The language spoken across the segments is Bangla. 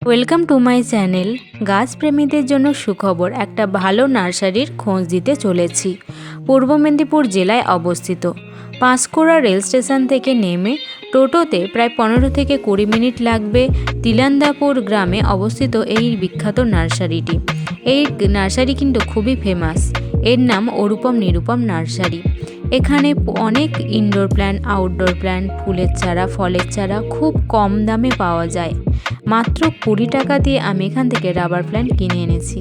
Welcome to my channel. গাছ প্রেমীদের জন্য সুখবর, একটা ভালো নার্সারির খোঁজ দিতে চলেছি। পূর্ব মেদিনীপুর জেলায় অবস্থিত। পাঁশকুড়া রেল স্টেশন থেকে নেমে টোটোতে প্রায় 15 থেকে 20 মিনিট লাগবে। তিলান্দাপুর গ্রামে অবস্থিত এই বিখ্যাত নার্সারিটি। এই নার্সারি কিন্তু খুবই ফেমাস। এর নাম অরূপম নিরূপম নার্সারি। এখানে অনেক ইনডোর প্ল্যান্ট, আউটডোর প্ল্যান্ট, ফুলের চারা, ফলের চারা খুব কম দামে পাওয়া যায়। মাত্র 20 টাকা দিয়ে আমি এখান থেকে রাবার প্ল্যান্ট কিনে এনেছি।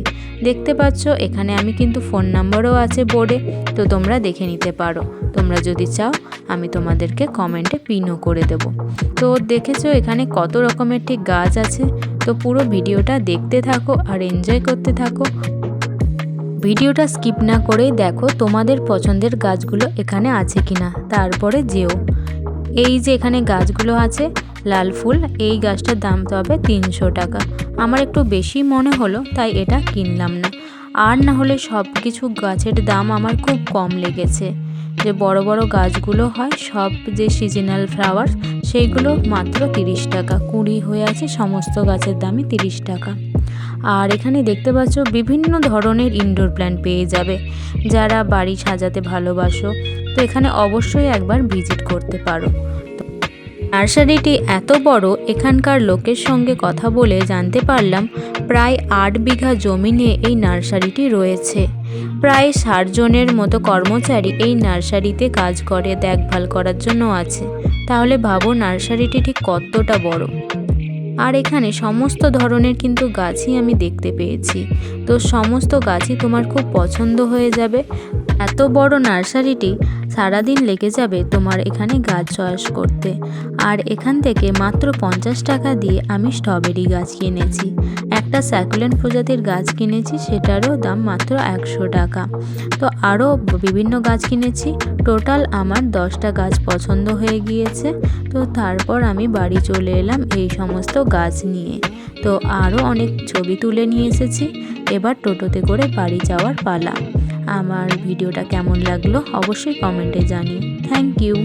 দেখতে পাচ্ছ এখানে আমি কিন্তু ফোন নাম্বারও আছে বোর্ডে, তো তোমরা দেখে নিতে পারো। তোমরা যদি চাও আমি তোমাদেরকে কমেন্টে পিনও করে দেব। তো দেখেছো এখানে কত রকমের ঠিক গাছ আছে। তো পুরো ভিডিওটা দেখতে থাকো আর এনজয় করতে থাকো। ভিডিওটা স্কিপ না করেই দেখো তোমাদের পছন্দের গাছগুলো এখানে আছে কিনা, তারপরে যেও। এই যে এখানে গাছগুলো আছে লাল ফুল, এই গাছটার দাম তো হবে 300 টাকা। আমার একটু বেশি মনে হলো তাই এটা কিনলাম না। আর না হলে সব কিছু গাছের দাম আমার খুব কম লেগেছে। যে বড় বড় গাছগুলো হয় সব, যে সিজনাল ফ্লাওয়ার, সেইগুলো মাত্র 30 টাকা। 20 হয়ে আছে, সমস্ত গাছের দামই 30 টাকা। আর এখানে দেখতে পাচ্ছ বিভিন্ন ধরনের ইনডোর প্ল্যান্ট পেয়ে যাবে। যারা বাড়ি সাজাতে ভালোবাসো তো এখানে অবশ্যই একবার ভিজিট করতে পারো। নার্সারিটি এত বড়, এখানকার লোকের সঙ্গে কথা বলে জানতে পারলাম প্রায় 8 বিঘা জমি নিয়ে এই নার্সারিটি রয়েছে। প্রায় 60 জনের মতো কর্মচারী এই নার্সারিতে কাজ করে, দেখভাল করার জন্য আছে। তাহলে ভাবো নার্সারিটি ঠিক কতটা বড়। আর এখানে সমস্ত ধরনের কিন্তু গাছই আমি দেখতে পেয়েছি। তো সমস্ত গাছই তোমার খুব পছন্দ হয়ে যাবে। এত বড় নার্সারিটি সারাদিন লেগে যাবে তোমার এখানে গাছ চয়েস করতে। আর এখান থেকে মাত্র 50 টাকা দিয়ে আমি স্ট্রবেরি গাছ কিনেছি। একটা স্যাকুলেন্ট প্রজাতির গাছ কিনেছি, সেটারও দাম মাত্র 100 টাকা। তো আরও বিভিন্ন গাছ কিনেছি। টোটাল আমার 10টা গাছ পছন্দ হয়ে গিয়েছে। তো তারপর আমি বাড়ি চলে এলাম এই সমস্ত গাছ নিয়ে। তো আরও অনেক ছবি তুলে নিয়ে এসেছি। এবার টোটোতে করে বাড়ি যাওয়ার পালা। আমার ভিডিওটা কেমন লাগলো অবশ্যই কমেন্টে জানিও। Thank you.